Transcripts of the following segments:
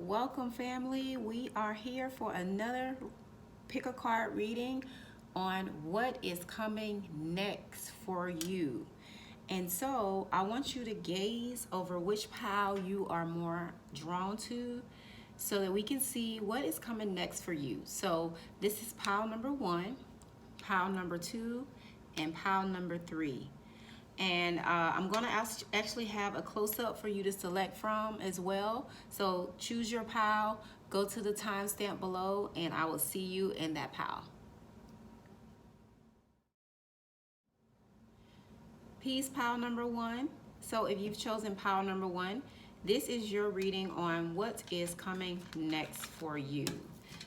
Welcome, family. We are here for another pick a card reading on what is coming next for you. And so I want you to gaze over which pile you are more drawn to so that we can see what is coming next for you. So this is pile number 1, pile number 2, and pile number 3. And I'm going to actually have a close-up for you to select from as well. So choose your pile, go to the timestamp below, and I will see you in that pile. Peace, pile number 1. So if you've chosen pile number 1, this is your reading on what is coming next for you.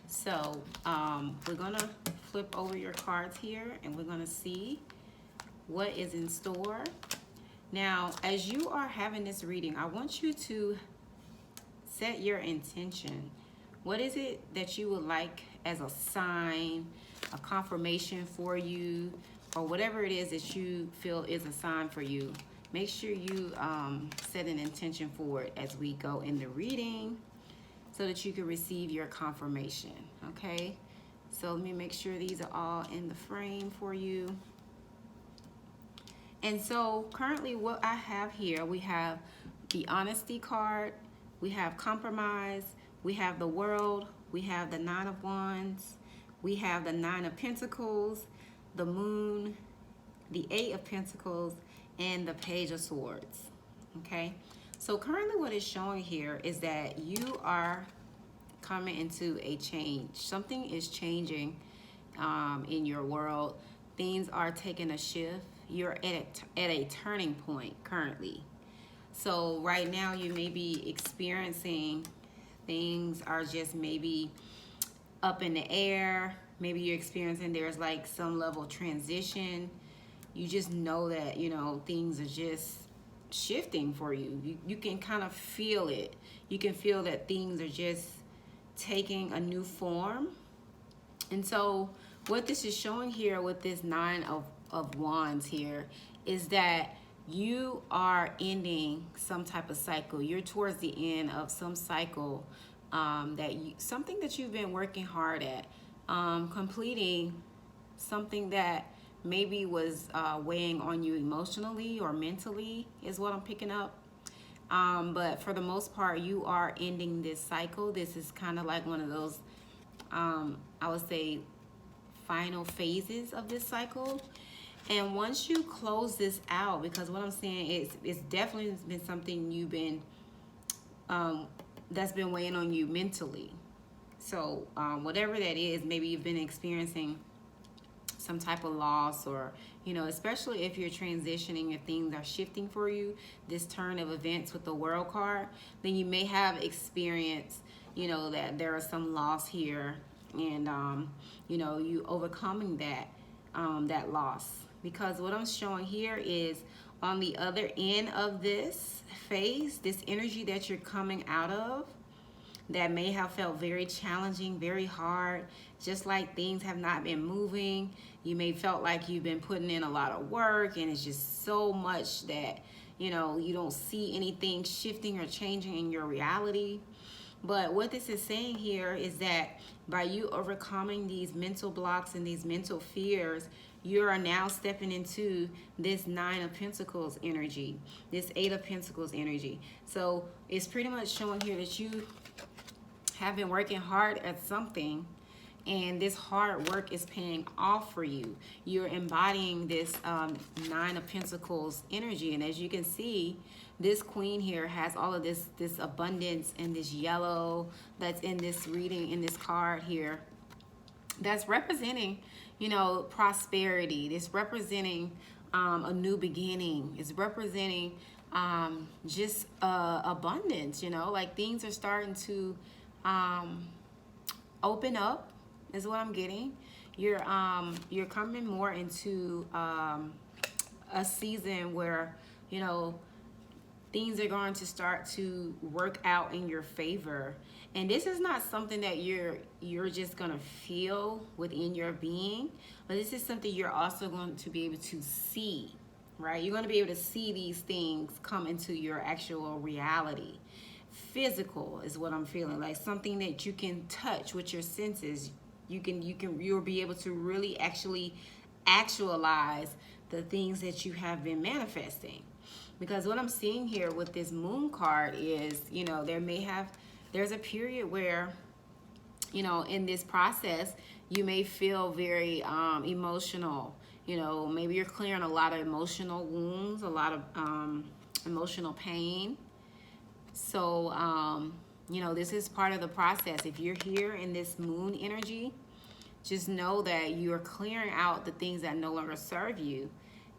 So we're going to flip over your cards here, and we're going to see what is in store. Now, as you are having this reading, I want you to set your intention. What is it that you would like as a sign, a confirmation for you, or whatever it is that you feel is a sign for you? Make sure you set an intention for it as we go in the reading so that you can receive your confirmation, okay? So let me make sure these are all in the frame for you. And so currently what I have here, we have the honesty card, we have compromise, we have the world, we have the 9 of wands, we have the 9 of pentacles, the moon, the 8 of pentacles, and the page of swords, okay? So currently what it's showing here is that you are coming into a change. Something is changing in your world. Things are taking a shift. You're at a turning point currently. So right now you may be experiencing things are just maybe up in the air. Maybe you're experiencing there's like some level of transition. You just know that, you know, things are just shifting for you. You can kind of feel it. You can feel that things are just taking a new form. And so what this is showing here with this 9 of wands here is that you are ending some type of cycle. You're towards the end of some cycle something that you've been working hard at, completing something that maybe was weighing on you emotionally or mentally is what I'm picking up. But for the most part, you are ending this cycle. This is kind of like one of those, I would say, final phases of this cycle. And once you close this out, because what I'm saying is it's definitely been something you've been that's been weighing on you mentally. So whatever that is, maybe you've been experiencing some type of loss, or, you know, especially if you're transitioning and things are shifting for you, this turn of events with the world card, then you may have experienced, you know, that there is some loss here, and you know, you overcoming that loss. Because what I'm showing here is on the other end of this phase, this energy that you're coming out of that may have felt very challenging, very hard, just like things have not been moving. You may felt like you've been putting in a lot of work and it's just so much that, you know, you don't see anything shifting or changing in your reality. But what this is saying here is that by you overcoming these mental blocks and these mental fears, you are now stepping into this 9 of Pentacles energy, this 8 of Pentacles energy. So it's pretty much showing here that you have been working hard at something, and this hard work is paying off for you. You're embodying this 9 of Pentacles energy, and as you can see, this queen here has all of this abundance and this yellow that's in this reading, in this card here, that's representing, you know, prosperity. It's representing a new beginning. It's representing just abundance, you know, like things are starting to open up is what I'm getting. You're coming more into a season where, you know, things are going to start to work out in your favor. And this is not something that you're just gonna feel within your being, but this is something you're also going to be able to see, right? You're gonna be able to see these things come into your actual reality. physical is what I'm feeling, like something that you can touch with your senses. You'll be able to really actualize the things that you have been manifesting. Because what I'm seeing here with this moon card is, there's a period where, in this process, you may feel very emotional. Maybe you're clearing a lot of emotional wounds, a lot of emotional pain. So, this is part of the process. If you're here in this moon energy, just know that you're clearing out the things that no longer serve you.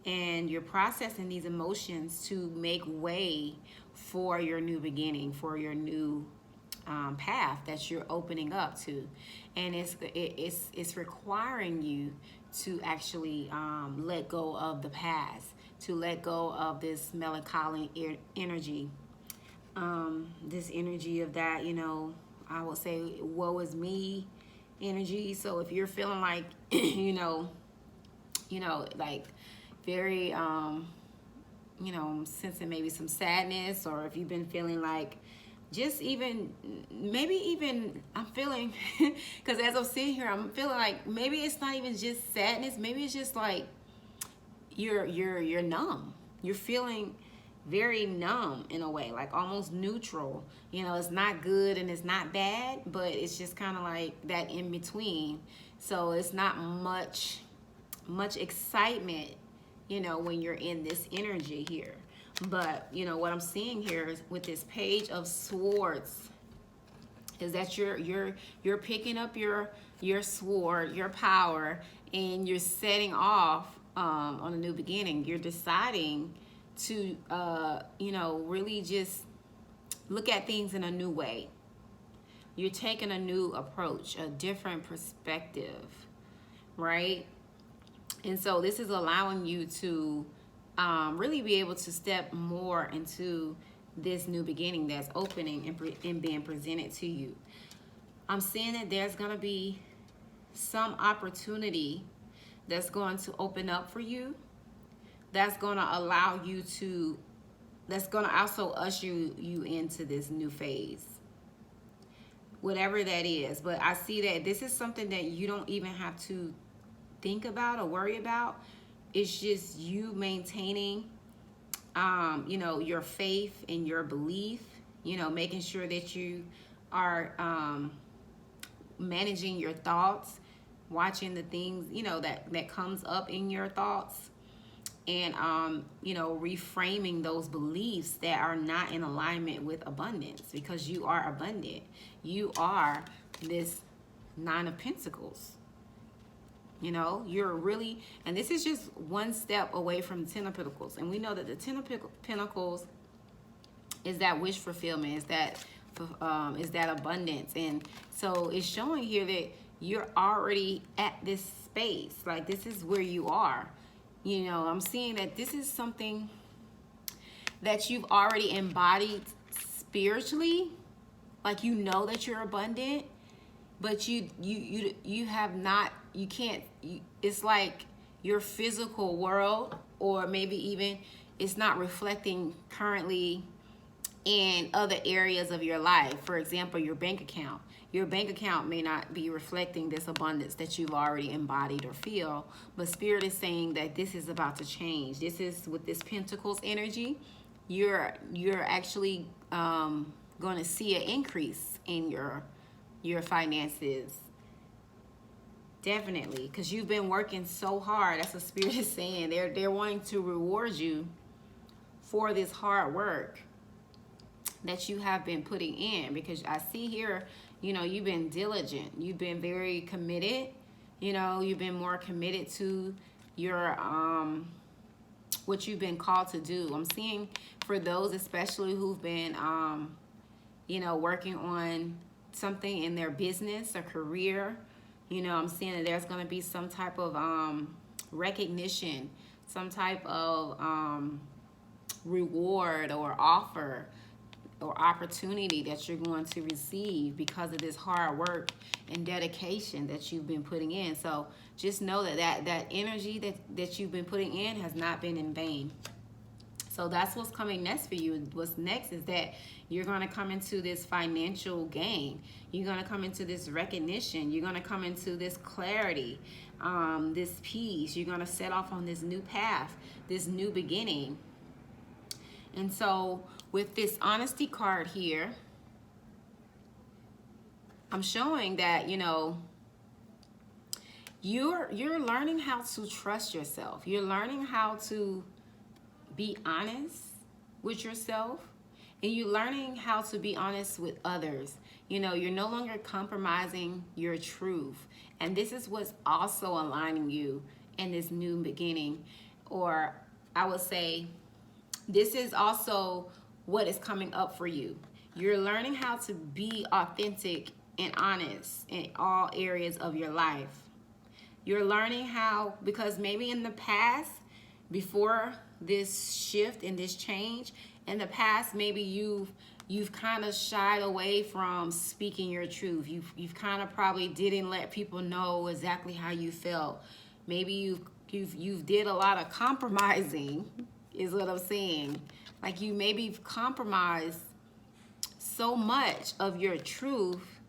And you're processing these emotions to make way for your new beginning, for your new path that you're opening up to. And it's requiring you to actually let go of the past, to let go of this melancholy energy. This energy of that, I would say, woe is me energy. So if you're feeling like, like very, sensing maybe some sadness, or if you've been feeling like just maybe even I'm feeling, because as I'm sitting here, I'm feeling like maybe it's not even just sadness. Maybe it's just like you're numb. You're feeling very numb in a way, like almost neutral. It's not good and it's not bad, but it's just kind of like that in between. So it's not much excitement, when you're in this energy here. But what I'm seeing here is with this Page of Swords is that you're picking up your sword, your power, and you're setting off on a new beginning. You're deciding to really just look at things in a new way. You're taking a new approach, a different perspective, right? And so this is allowing you to really be able to step more into this new beginning that's opening and being presented to you. I'm seeing that there's going to be some opportunity that's going to open up for you, that's going to allow you to, that's going to also usher you into this new phase, whatever that is. But I see that this is something that you don't even have to think about or worry about. It's just you maintaining, your faith and your belief, making sure that you are managing your thoughts, watching the things, that comes up in your thoughts, and, reframing those beliefs that are not in alignment with abundance, because you are abundant. You are this Nine of Pentacles. You're really, and this is just one step away from the Ten of Pentacles. And we know that the Ten of Pentacles is that wish fulfillment, is that abundance. And so it's showing here that you're already at this space. Like, this is where you are. I'm seeing that this is something that you've already embodied spiritually. Like, that you're abundant, but you have not, you can't, it's like your physical world, or maybe even it's not reflecting currently in other areas of your life. For example, your bank account. Your bank account may not be reflecting this abundance that you've already embodied or feel, but Spirit is saying that this is about to change. This is with this Pentacles energy. You're actually going to see an increase in your finances. Definitely, because you've been working so hard. That's what Spirit is saying. They're wanting to reward you for this hard work that you have been putting in, because I see here, you've been diligent. You've been very committed. You've been more committed to your what you've been called to do. I'm seeing for those especially who've been working on something in their business or career. I'm seeing that there's going to be some type of recognition, some type of reward or offer or opportunity that you're going to receive because of this hard work and dedication that you've been putting in. So just know that energy that you've been putting in has not been in vain. So that's what's coming next for you. What's next is that you're going to come into this financial gain. You're going to come into this recognition. You're going to come into this clarity, this peace. You're going to set off on this new path, this new beginning. And so with this honesty card here, I'm showing that, you know, you're learning how to trust yourself. You're learning how to be honest with yourself, and you're learning how to be honest with others. You know, you're no longer compromising your truth. And this is what's also aligning you in this new beginning. Or I would say, this is also what is coming up for you. You're learning how to be authentic and honest in all areas of your life. You're learning how, because maybe in the past, before this shift and this change, in the past, maybe you've kind of shied away from speaking your truth. You've kind of probably didn't let people know exactly how you felt. Maybe you've did a lot of compromising, is what I'm saying. Like you maybe compromised so much of your truth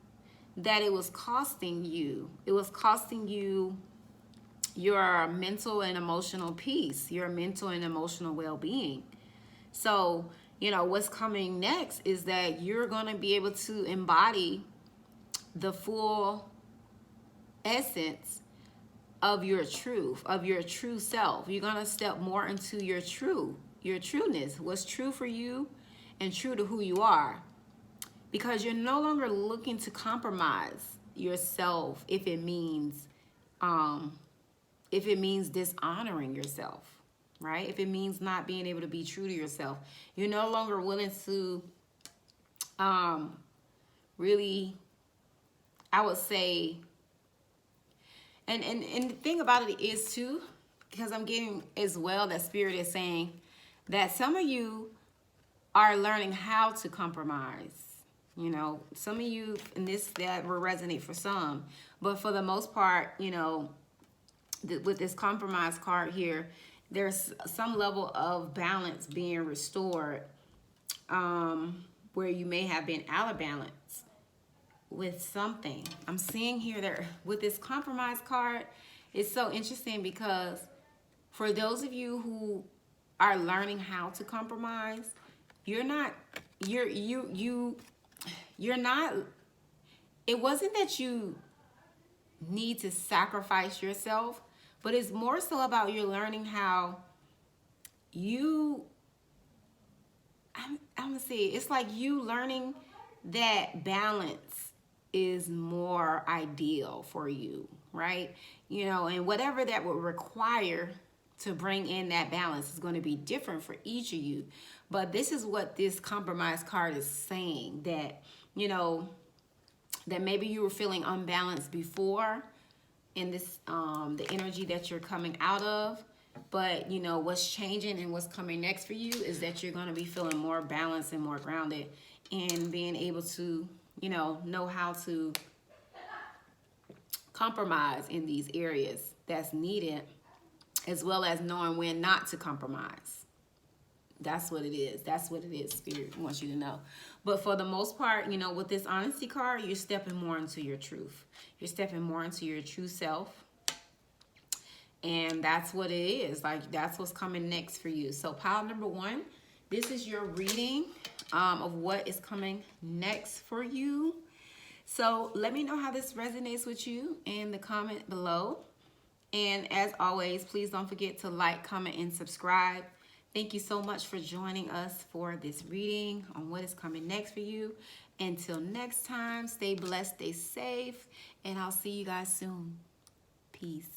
that it was costing you. It was costing you your mental and emotional peace, your mental and emotional well-being. So, you know, what's coming next is that you're going to be able to embody the full essence of your truth, of your true self. You're going to step more into your trueness, what's true for you and true to who you are. Because you're no longer looking to compromise yourself if it means dishonoring yourself, right? If it means not being able to be true to yourself. You're no longer willing to really, I would say, and the thing about it is too, because I'm getting as well that Spirit is saying that some of you are learning how to compromise. You know, some of you, and that will resonate for some, but for the most part, you know, with this compromise card here, there's some level of balance being restored, where you may have been out of balance with something. I'm seeing here that with this compromise card, it's so interesting because for those of you who are learning how to compromise, you're not, it wasn't that you need to sacrifice yourself, but it's more so about you learning how I'm gonna say, it's like you learning that balance is more ideal for you, right? You know, and whatever that would require to bring in that balance is going to be different for each of you. But this is what this compromise card is saying, that, you know, that maybe you were feeling unbalanced before in this, the energy that you're coming out of. But, you know, what's changing and what's coming next for you is that you're going to be feeling more balanced and more grounded and being able to, you know how to compromise in these areas that's needed, as well as knowing when not to compromise. That's what it is. That's what it is, Spirit wants you to know. But for the most part, you know, with this honesty card, you're stepping more into your truth. You're stepping more into your true self. And that's what it is. Like, that's what's coming next for you. So pile number 1, this is your reading of what is coming next for you. So let me know how this resonates with you in the comment below. And as always, please don't forget to like, comment, and subscribe. Thank you so much for joining us for this reading on what is coming next for you. Until next time, stay blessed, stay safe, and I'll see you guys soon. Peace.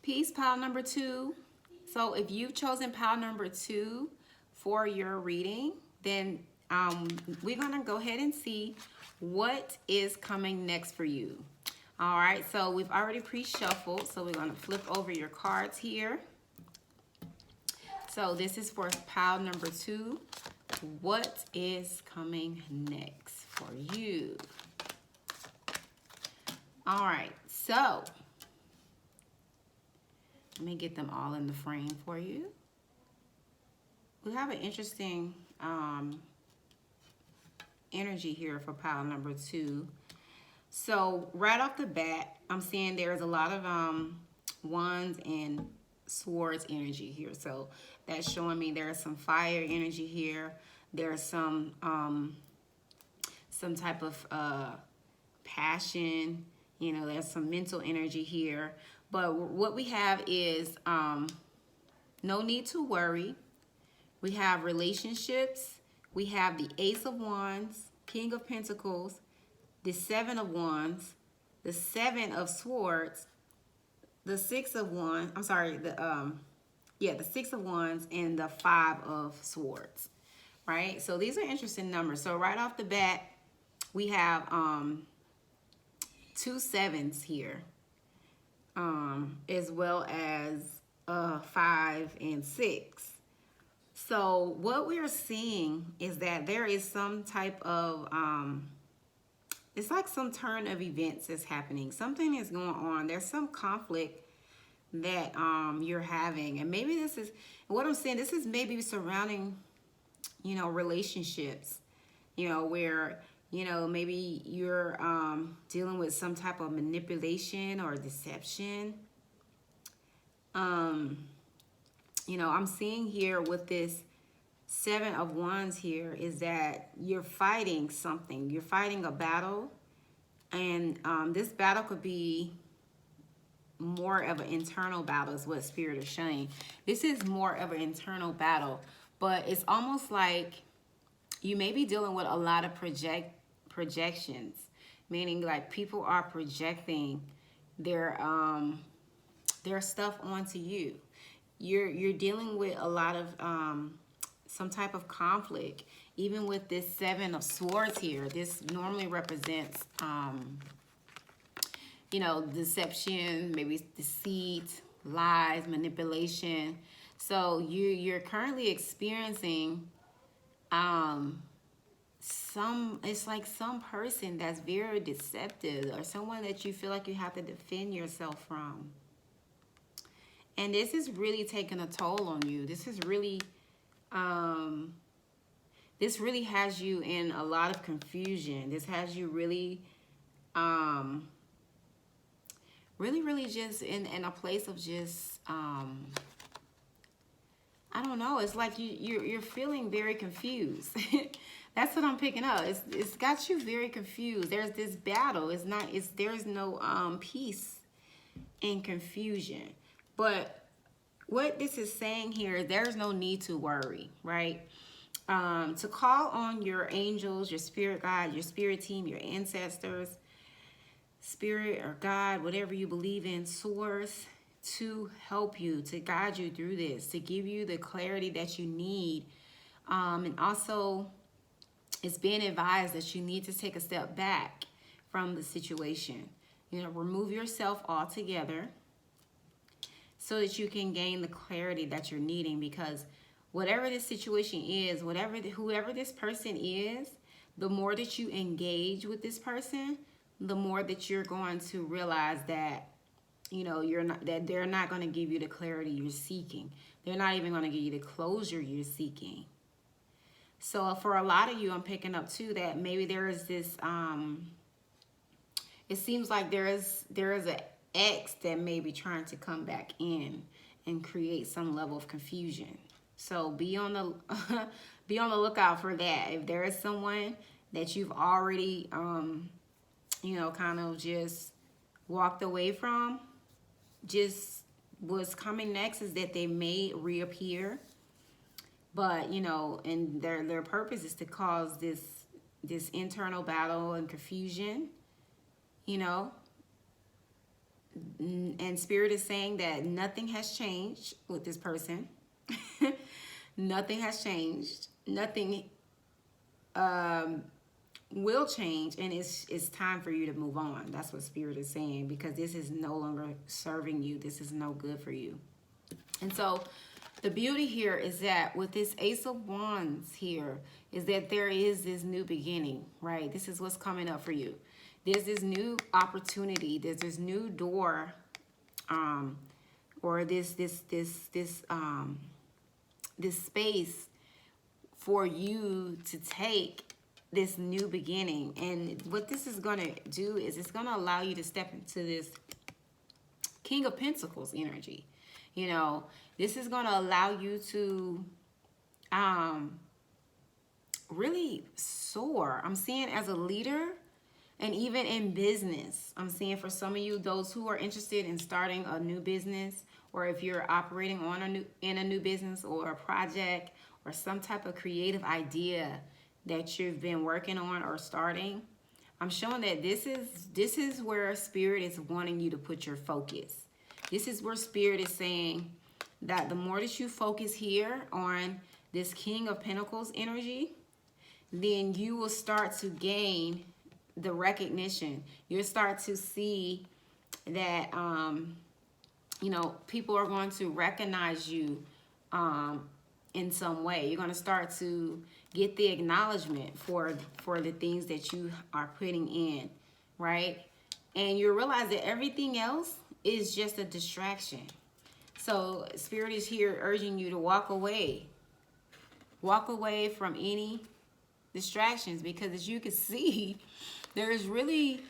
Peace, pile number 2. So if you've chosen pile number 2 for your reading, then we're going to go ahead and see what is coming next for you. All right, so we've already pre-shuffled, so we're going to flip over your cards here. So this is for pile number 2. What is coming next for you? All right, so let me get them all in the frame for you. we have an interesting energy here for pile number 2. So right off the bat, I'm seeing there's a lot of wands and swords energy here. So that's showing me there's some fire energy here. There's some type of passion. You know, there's some mental energy here. But what we have is no need to worry. We have relationships. We have the Ace of Wands, King of Pentacles, the Seven of Wands, the Seven of Swords, the Six of Wands. I'm sorry, the Six of Wands and the Five of Swords. Right? So these are interesting numbers. So right off the bat, we have 2 sevens here, as well as 5 and 6. So what we're seeing is that there is some type of, it's like some turn of events is happening. Something is going on. There's some conflict that you're having. And maybe this is, what I'm saying, this is maybe surrounding, you know, relationships, you know, where, you know, maybe you're dealing with some type of manipulation or deception. You know, I'm seeing here with this Seven of Wands here is that you're fighting something. You're fighting a battle. And this battle could be more of an internal battle is what Spirit is showing. This is more of an internal battle. But it's almost like you may be dealing with a lot of projections. Meaning like people are projecting their stuff onto you. You're dealing with a lot of some type of conflict. Even with this Seven of Swords here, this normally represents you know, deception, maybe deceit, lies, manipulation. So you're currently experiencing it's like some person that's very deceptive, or someone that you feel like you have to defend yourself from. And this is really taking a toll on you. This is really this really has you in a lot of confusion. This has you really really just in a place of just I don't know. It's like you're feeling very confused. That's what I'm picking up. It's got you very confused. There's this battle. There's no peace and confusion. But what this is saying here, there's no need to worry, right? To call on your angels, your spirit guide, your spirit team, your ancestors, spirit or God, whatever you believe in, source, to help you, to guide you through this, to give you the clarity that you need. And also, it's being advised that you need to take a step back from the situation. You know, remove yourself altogether so that you can gain the clarity that you're needing, because whatever this situation is, whoever this person is, the more that you engage with this person, the more that you're going to realize that, you know, that they're not going to give you the clarity you're seeking. They're not even going to give you the closure you're seeking. So for a lot of you, I'm picking up too that maybe there is this, it seems like there is an ex that may be trying to come back in and create some level of confusion. So be on the be on the lookout for that. If there is someone that you've already, you know, kind of just walked away from, just what's coming next is that they may reappear. But, you know, and their purpose is to cause this internal battle and confusion, you know. And Spirit is saying that nothing has changed with this person. Nothing has changed. Nothing will change, and it's time for you to move on. That's what Spirit is saying, because this is no longer serving you. This is no good for you. And so the beauty here is that with this Ace of Wands here is that there is this new beginning, right? This is what's coming up for you. There's this new opportunity. There's this new door, or this space for you to take this new beginning. And what this is going to do is it's going to allow you to step into this King of Pentacles energy. You know, this is going to allow you to really soar. I'm seeing as a leader and even in business. I'm seeing for some of you, those who are interested in starting a new business, or if you're operating on in a new business or a project or some type of creative idea that you've been working on or starting, I'm showing that this is where Spirit is wanting you to put your focus. This is where Spirit is saying that the more that you focus here on this King of Pentacles energy, then you will start to gain the recognition. You'll start to see that, you know, people are going to recognize you in some way. You're going to start to get the acknowledgement for the things that you are putting in, right? And you realize that everything else is just a distraction. So Spirit is here urging you to walk away. Walk away from any distractions, because as you can see, there's really,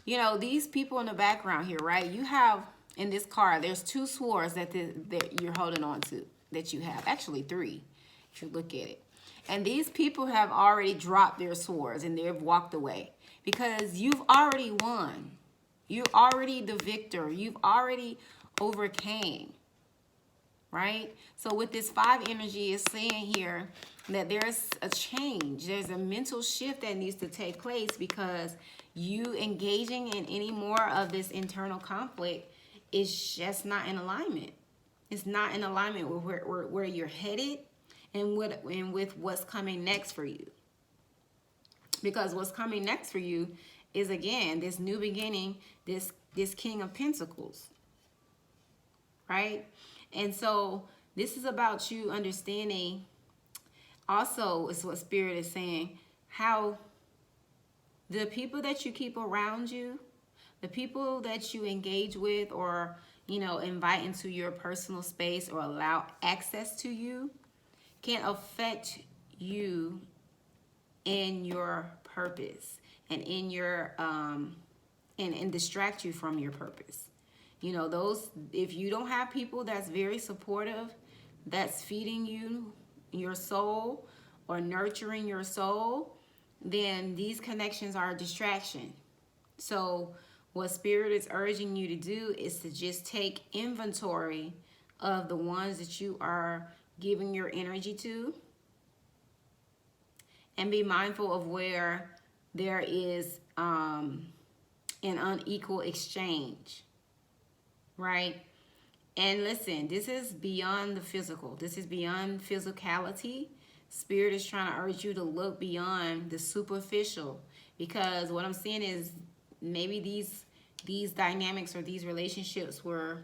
you know, these people in the background here, right? You have in this card, there's 2 swords that you're holding on to, that you have. Actually 3, if you look at it. And these people have already dropped their swords and they've walked away, because you've already won. You're already the victor. You've already overcame, right? So with this 5 energy, is saying here that there's a change. There's a mental shift that needs to take place, because you engaging in any more of this internal conflict is just not in alignment. It's not in alignment with where you're headed and with what's coming next for you. Because what's coming next for you is, again, this new beginning, this King of Pentacles, right? And so this is about you understanding, also is what Spirit is saying, how the people that you keep around you, the people that you engage with or, you know, invite into your personal space or allow access to you, can affect you in your purpose and in your and distract you from your purpose. You know, those, if you don't have people that's very supportive, that's feeding you your soul or nurturing your soul, then these connections are a distraction. So what Spirit is urging you to do is to just take inventory of the ones that you are giving your energy to, and be mindful of where there is an unequal exchange, right? And listen, this is beyond the physical. This is beyond physicality. Spirit is trying to urge you to look beyond the superficial, because what I'm seeing is maybe these dynamics or these relationships were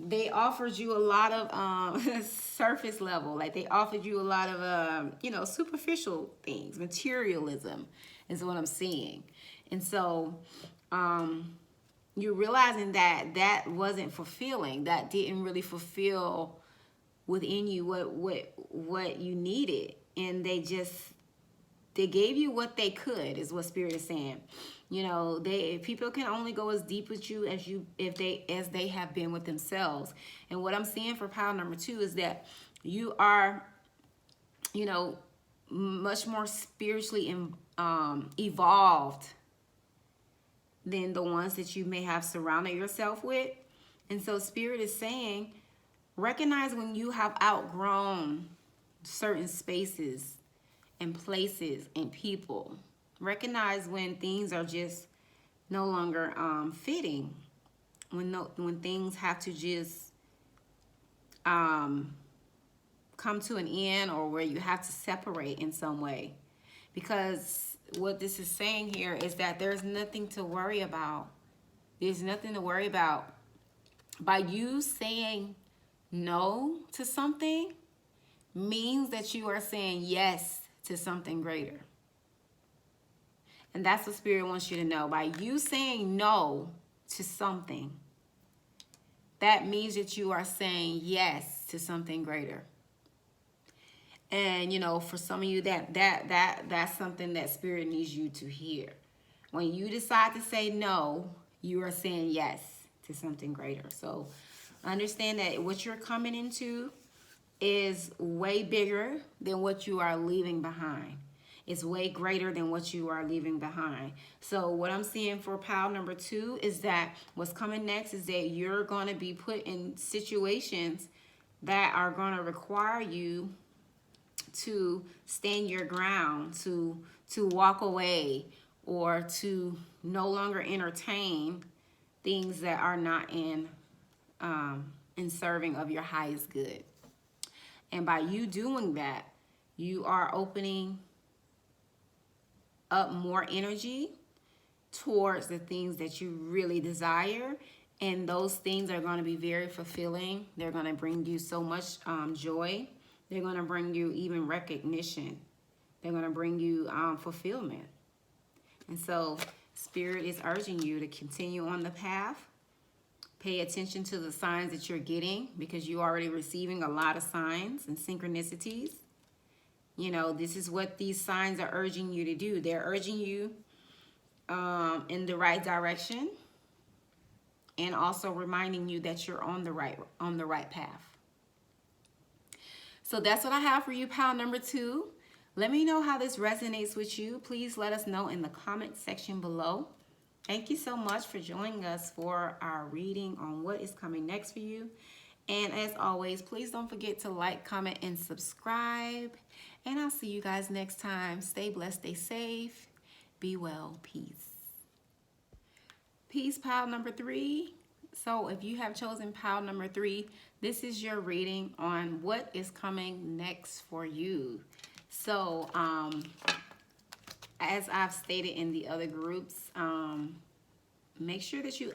they offered you a lot of surface level, like they offered you a lot of you know, superficial things. Materialism is what I'm seeing. And so you're realizing that that wasn't fulfilling. That didn't really fulfill within you what you needed. And they gave you what they could, is what Spirit is saying. You know, people can only go as deep with you as they have been with themselves. And what I'm seeing for pile number 2 is that you are, you know, much more spiritually evolved than the ones that you may have surrounded yourself with. And so Spirit is saying, recognize when you have outgrown certain spaces and places and people. Recognize when things are just no longer fitting. When things have to just come to an end, or where you have to separate in some way. Because what this is saying here is that there's nothing to worry about. There's nothing to worry about. By you saying no to something means that you are saying yes to something greater. And that's what Spirit wants you to know. By you saying no to something, that means that you are saying yes to something greater. And for some of you, that's something that Spirit needs you to hear. When you decide to say no, you are saying yes to something greater. So understand that what you're coming into is way bigger than what you are leaving behind. It's way greater than what you are leaving behind. So what I'm seeing for pile number 2 is that what's coming next is that you're going to be put in situations that are going to require you to stand your ground, to walk away, or to no longer entertain things that are not in serving of your highest good. And by you doing that, you are opening up more energy towards the things that you really desire. And those things are going to be very fulfilling. They're going to bring you so much joy. They're going to bring you even recognition. They're going to bring you fulfillment. And so Spirit is urging you to continue on the path. Pay attention to the signs that you're getting, because you're already receiving a lot of signs and synchronicities. This is what these signs are urging you to do. They're urging you in the right direction, and also reminding you that you're on the right path. So that's what I have for you, pile number 2. Let me know how this resonates with you. Please let us know in the comment section below. Thank you so much for joining us for our reading on what is coming next for you. And as always, please don't forget to like, comment, and subscribe. And I'll see you guys next time. Stay blessed, stay safe, be well, peace. Peace, pile number 3. So if you have chosen pile number 3, this is your reading on what is coming next for you. So as I've stated in the other groups, make sure that you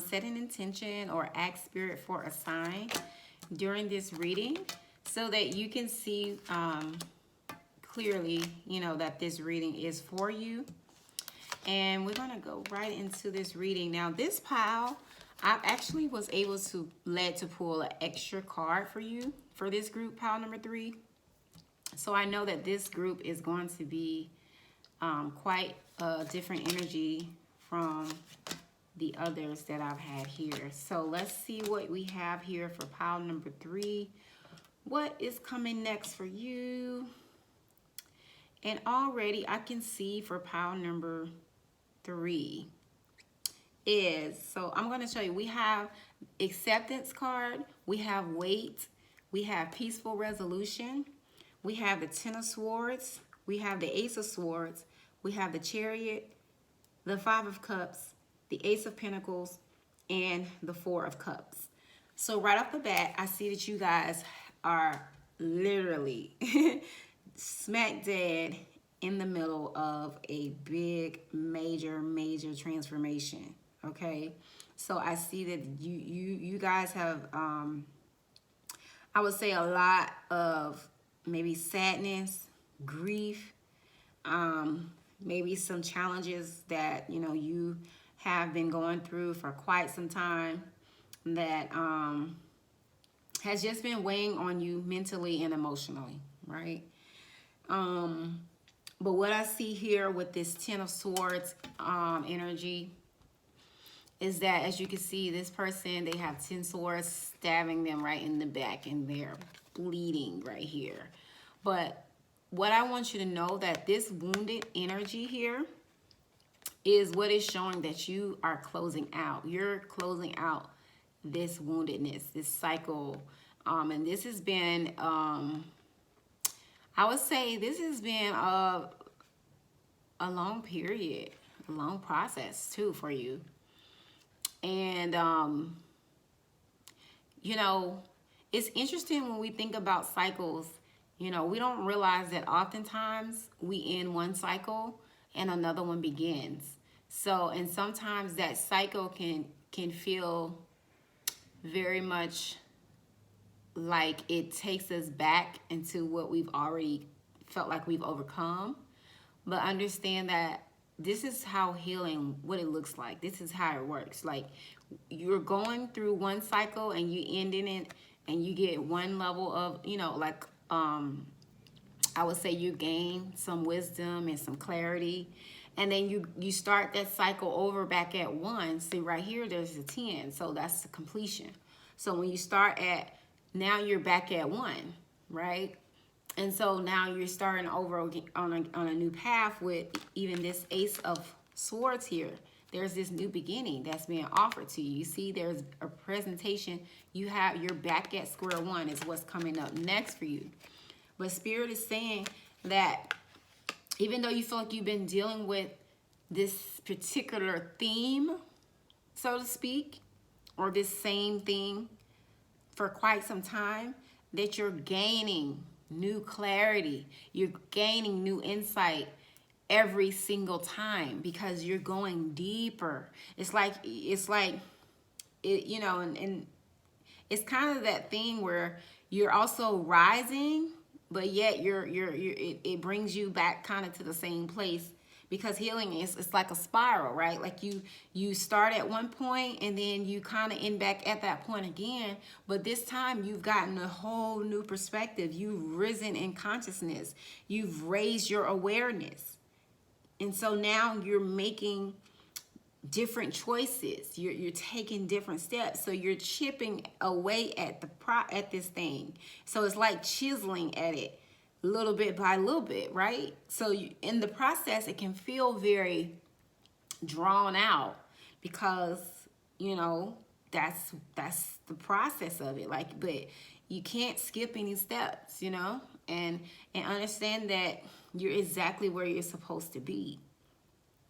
set an intention or ask Spirit for a sign during this reading, so that you can see clearly, that this reading is for you. And we're going to go right into this reading. Now, this pile, I actually was able to pull an extra card for you for this group, pile number 3. So I know that this group is going to be quite a different energy from the others that I've had here. So let's see what we have here for pile number 3. What is coming next for you? And already I can see for pile number 3 is, so I'm going to show you, we have acceptance card, we have weight, we have peaceful resolution, we have the 10 of swords, we have the ace of swords, we have the chariot, the 5 of cups, the ace of pentacles, and the 4 of cups. So right off the bat, I see that you guys are literally smack dead in the middle of a big, major transformation. Okay, so I see that you guys have I would say a lot of maybe sadness, grief, maybe some challenges that you have been going through for quite some time, that has just been weighing on you mentally and emotionally, right? But what I see here with this 10 of swords energy is that, as you can see, this person, they have 10 swords stabbing them right in the back, and they're bleeding right here. But what I want you to know, that this wounded energy here is what is showing that you are closing out. You're closing out this woundedness, this cycle. And this has been, I would say this has been a long period, a long process too for you. And, it's interesting when we think about cycles. We don't realize that oftentimes we end one cycle and another one begins. So, and sometimes that cycle can feel very much like it takes us back into what we've already felt like we've overcome. But understand that this is how healing, what it looks like. This is how it works. Like, you're going through one cycle and you end in it, and you get one level of, I would say you gain some wisdom and some clarity. And then you start that cycle over back at 1. See, right here, there's a 10. So that's the completion. So when you start at, now you're back at 1, right? And so now you're starting over on a new path with even this Ace of Swords here. There's this new beginning that's being offered to you. You see, there's a presentation. You're back at square 1 is what's coming up next for you. But Spirit is saying that even though you feel like you've been dealing with this particular theme, so to speak, or this same thing for quite some time, that you're gaining new clarity. You're gaining new insight every single time because you're going deeper. It's like it, you know, and it's kind of that thing where you're also rising, but yet it brings you back kind of to the same place, because healing it's like a spiral, right? Like you start at one point and then you kind of end back at that point again, but this time you've gotten a whole new perspective. You've risen in consciousness. You've raised your awareness. And so now you're making different choices. You're taking different steps. So you're chipping away at at this thing. So it's like chiseling at it little bit by little bit, right? So in the process, it can feel very drawn out because, you know, that's the process of it. Like, but you can't skip any steps, you know, and understand that you're exactly where you're supposed to be.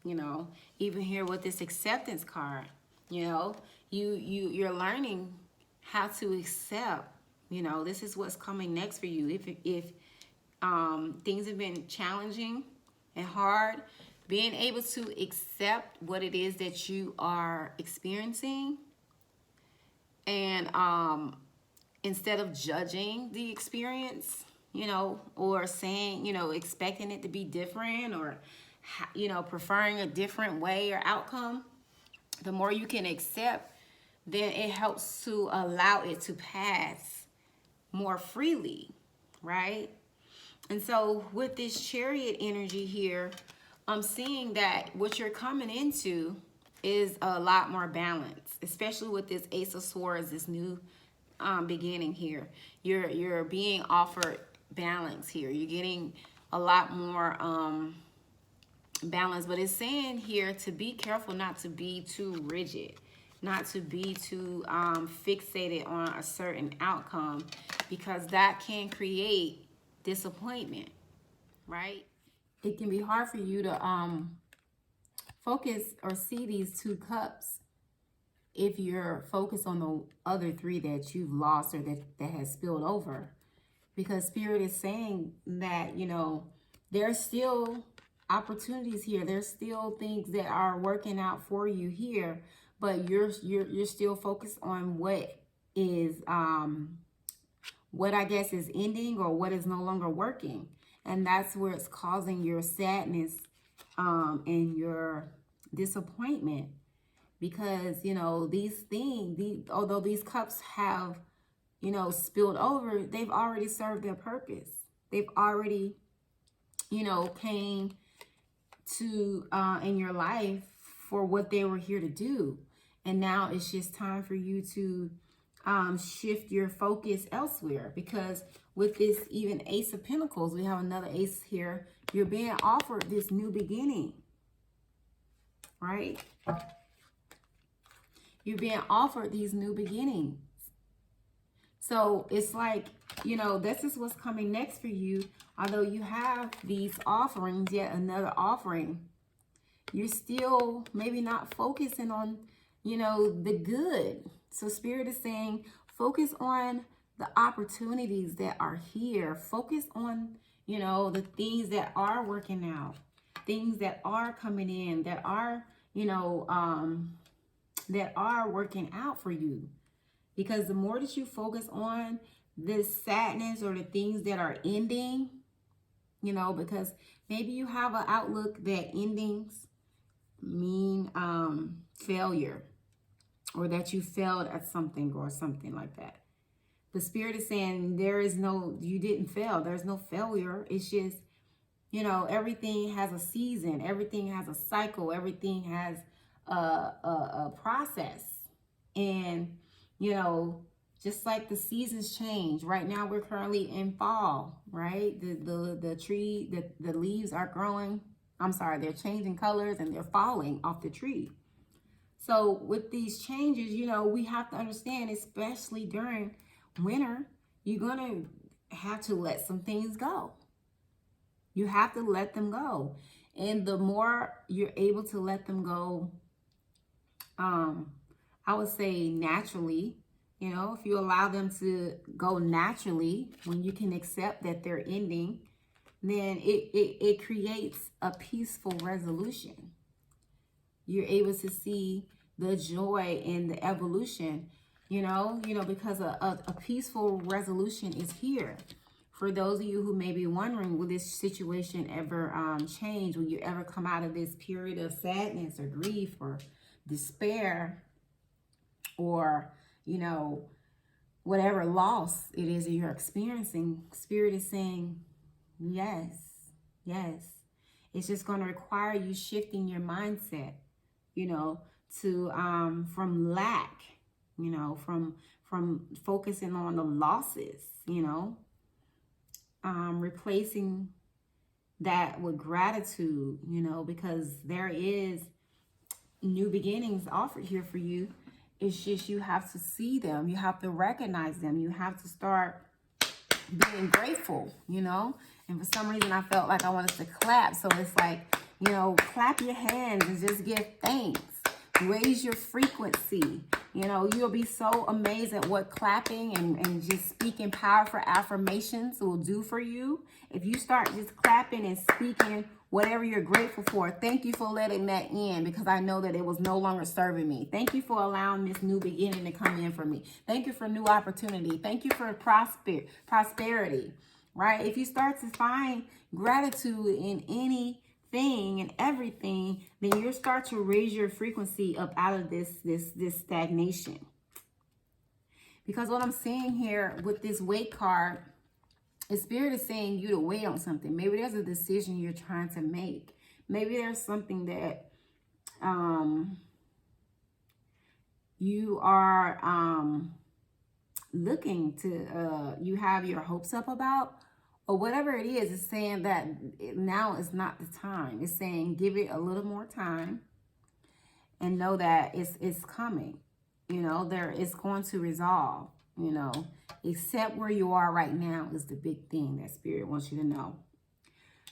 You know, even here with this acceptance card, you know, you're learning how to accept. You know, this is what's coming next for you. If things have been challenging and hard, being able to accept what it is that you are experiencing, and instead of judging the experience, you know, or saying, you know, expecting it to be different, or you know, preferring a different way or outcome, the more you can accept, then it helps to allow it to pass more freely, right? And so with this Chariot energy here, I'm seeing that what you're coming into is a lot more balance, especially with this Ace of Swords, this new beginning here. You're being offered balance here. You're getting a lot more balance, but it's saying here to be careful not to be too rigid, not to be too fixated on a certain outcome, because that can create disappointment, right? It can be hard for you to focus or see these 2 cups if you're focused on the other 3 that you've lost or that has spilled over, because Spirit is saying that, you know, there's still opportunities here. There's still things that are working out for you here, but you're still focused on what is what I guess is ending, or what is no longer working, and that's where it's causing your sadness and your disappointment, because, you know, these things, although these cups have, you know, spilled over, they've already served their purpose. They've already, you know, came to in your life for what they were here to do, and now it's just time for you to shift your focus elsewhere, because with this even Ace of Pentacles, we have another ace here. You're being offered this new beginning, right? You're being offered these new beginnings. So it's like, you know, this is what's coming next for you. Although you have these offerings, yet another offering, you're still maybe not focusing on, you know, the good. So Spirit is saying, focus on the opportunities that are here. Focus on, you know, the things that are working out, things that are coming in, that are, you know, that are working out for you. Because the more that you focus on this sadness or the things that are ending, you know, because maybe you have an outlook that endings mean failure, or that you failed at something or something like that. The Spirit is saying you didn't fail. There's no failure. It's just, everything has a season. Everything has a cycle. Everything has a process. And, just like the seasons change. Right now we're currently in fall, right? The tree, the leaves are growing. I'm sorry, they're changing colors and they're falling off the tree. So with these changes, we have to understand, especially during winter, you're going to have to let some things go. You have to let them go. And the more you're able to let them go, I would say naturally, if you allow them to go naturally, when you can accept that they're ending, then it creates a peaceful resolution. You're able to see the joy in the evolution, because a peaceful resolution is here. For those of you who may be wondering, will this situation ever change? Will you ever come out of this period of sadness or grief or despair or, whatever loss it is that you're experiencing? Spirit is saying, yes. It's just going to require you shifting your mindset, to from lack, from focusing on the losses, replacing that with gratitude, because there is new beginnings offered here for you. It's just you have to see them, you have to recognize them, you have to start being grateful, and for some reason I felt like I wanted to clap. So it's like, clap your hands and just give thanks. Raise your frequency. You'll be so amazed at what clapping and just speaking powerful affirmations will do for you. If you start just clapping and speaking whatever you're grateful for, thank you for letting that in, because I know that it was no longer serving me. Thank you for allowing this new beginning to come in for me. Thank you for new opportunity. Thank you for prosperity, right? If you start to find gratitude in anything and everything, then you'll start to raise your frequency up out of this stagnation. Because what I'm seeing here with this weight card, the Spirit is saying you to wait on something. Maybe there's a decision you're trying to make. Maybe there's something that you are looking to, you have your hopes up about, or whatever it is. It's saying that now is not the time. It's saying give it a little more time and know that it's coming. It's going to resolve. Accept where you are right now is the big thing that Spirit wants you to know.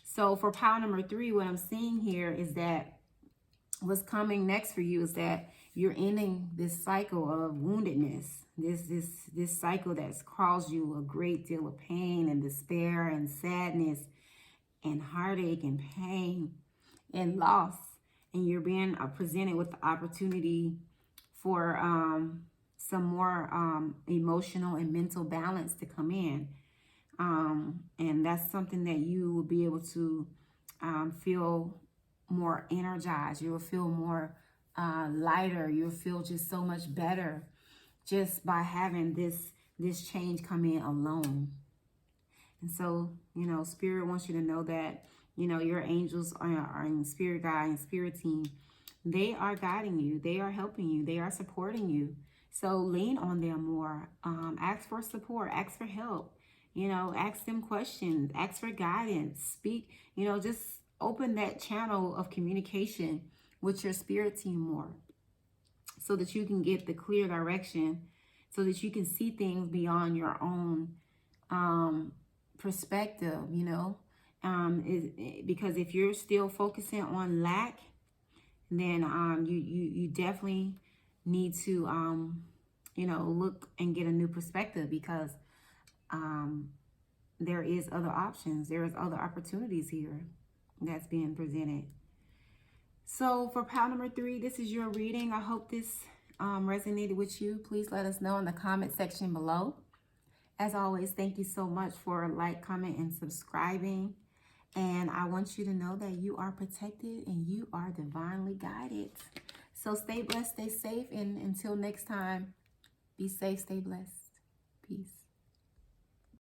So for pile number 3, what I'm seeing here is that what's coming next for you is that you're ending this cycle of woundedness, this cycle that's caused you a great deal of pain and despair and sadness and heartache and pain and loss. And you're being presented with the opportunity for some more emotional and mental balance to come in. And that's something that you will be able to feel more energized. You will feel more lighter. You'll feel just so much better just by having this change come in alone. And so, Spirit wants you to know that, your angels are in Spirit Guide and Spirit Team. They are guiding you. They are helping you. They are supporting you. So lean on them more. Ask for support. Ask for help. Ask them questions. Ask for guidance. Speak. Just open that channel of communication with your Spirit Team more, so that you can get the clear direction, so that you can see things beyond your own perspective. Because if you're still focusing on lack, then you definitely need to look and get a new perspective, because there is other options. There is other opportunities here that's being presented. So for pile number 3, this is your reading. I hope this resonated with you. Please let us know in the comment section below. As always, thank you so much for like, comment, and subscribing. And I want you to know that you are protected and you are divinely guided. So stay blessed, stay safe, and until next time, be safe, stay blessed. Peace.